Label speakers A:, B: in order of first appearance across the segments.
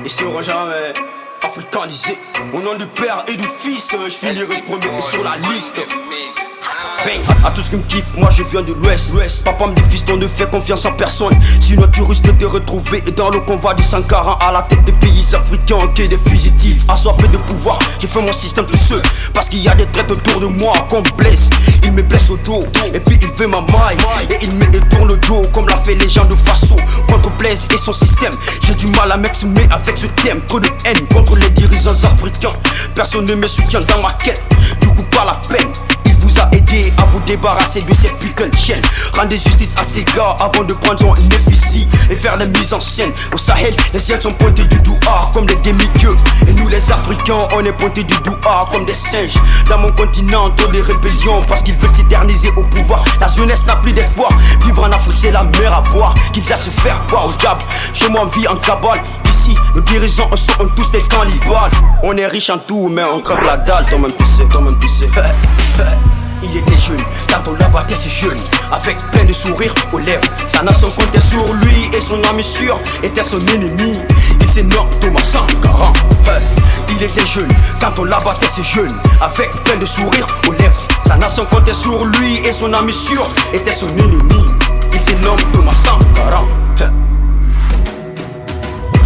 A: Ils seront jamais africanisés. Au nom du Père et du Fils, je finirai premier sur la liste. A tous qui me kiffent, moi je viens de l'Ouest. Papa me dit fiston, ne fais confiance en personne, sinon tu risques de te retrouver dans le convoi du Sankara à la tête des pays africains qui est des fugitifs. Assoiffés de pouvoir, je fais mon système tout seul, parce qu'il y a des traites autour de moi qu'on me blesse. Il me blesse au dos, et puis il veut ma maille, et il me détourne le dos comme l'a fait les gens de Faso contre Blaise et son système. J'ai du mal à m'exprimer avec ce thème, trop de haine contre les dirigeants africains. Personne ne me soutient dans ma quête, du coup pas la peine. Vous a aidé à vous débarrasser de ces putains de chaînes. Rendez justice à ces gars avant de prendre son effigie et faire les mises en scène. Au Sahel, les ciels sont pointés du doigt comme des demi-dieux, et nous les Africains, on est pointés du doigt comme des singes. Dans mon continent, trop de rébellions parce qu'ils veulent s'éterniser au pouvoir. La jeunesse n'a plus d'espoir. Vivre en Afrique, c'est la mer à boire, qu'ils aient se faire voir au diable. Chez moi, on vit en cabale. Ici, nos dirigeants sont tous des cannibales. On est riche en tout, mais on crève la dalle. Toi-même tu sais, toi-même tu sais. Il était jeune, quand on l'abattait ses jeunes, avec plein de sourires aux lèvres. Sa nation comptait sur lui et son ami sûr était son ennemi. Il s'est nommé Thomas Sankara. Il était jeune, quand on l'abattait ses jeunes, avec plein de sourires aux lèvres. Sa nation comptait sur lui et son ami sûr était son ennemi. Il s'est nommé Thomas Sankara.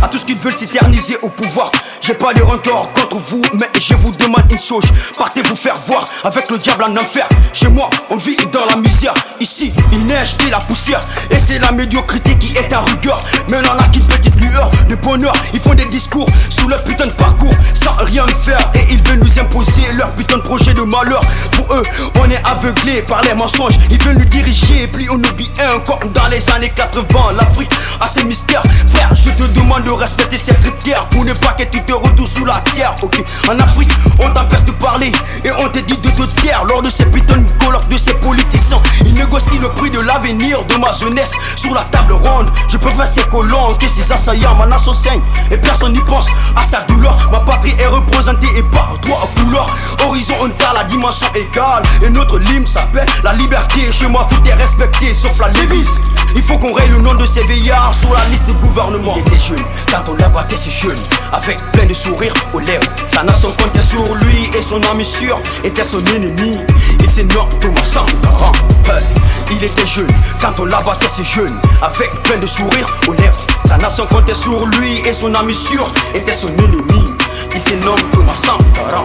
A: À tous qui veulent s'éterniser au pouvoir, j'ai pas de rancœur contre vous, mais je vous demande une chose. Partez vous faire voir avec le diable en enfer. Chez moi, on vit dans la misère. Ici, il neige et la poussière, et c'est la médiocrité qui est en rigueur. Mais on en a qu'une petite lueur de bonheur. Ils font des discours sous leur putain de parcours sans rien faire, et ils veulent nous imposer leur putain de projet de malheur. Pour eux, on est aveuglé par les mensonges. Ils veulent nous diriger, puis on oublie comme dans les années 80. L'Afrique a ses mystères. Frère, je te demande de respecter ces critères pour ne pas que tu te retrouves sous la terre. Ok, en Afrique, on t'empêche de parler et on te dit de te taire. Lors de ces putains de colloques de ces politiciens, ils négocient le prix de l'avenir de ma jeunesse sur la table ronde. Je préfère ces colons que ces assaillants. Ma nation saigne et personne n'y pense à sa douleur. Ma patrie est représentée et par trois couleurs horizontale à dimension égale, et notre hymne s'appelle la liberté. Chez moi tout est respecté sauf la Lévis. Il faut qu'on raye le nom de ces veillards sur la liste du gouvernement. Il était jeune, quand on l'abattait ses jeunes, avec plein de sourires aux lèvres. Sa nation comptait sur lui et son ami sûr était son ennemi. Il s'est nommé Thomas Sankara. Il était jeune, quand on l'abattait ses jeunes, avec plein de sourires aux lèvres. Sa nation comptait sur lui et son ami sûr était son ennemi. Il s'est nommé Thomas Sankara.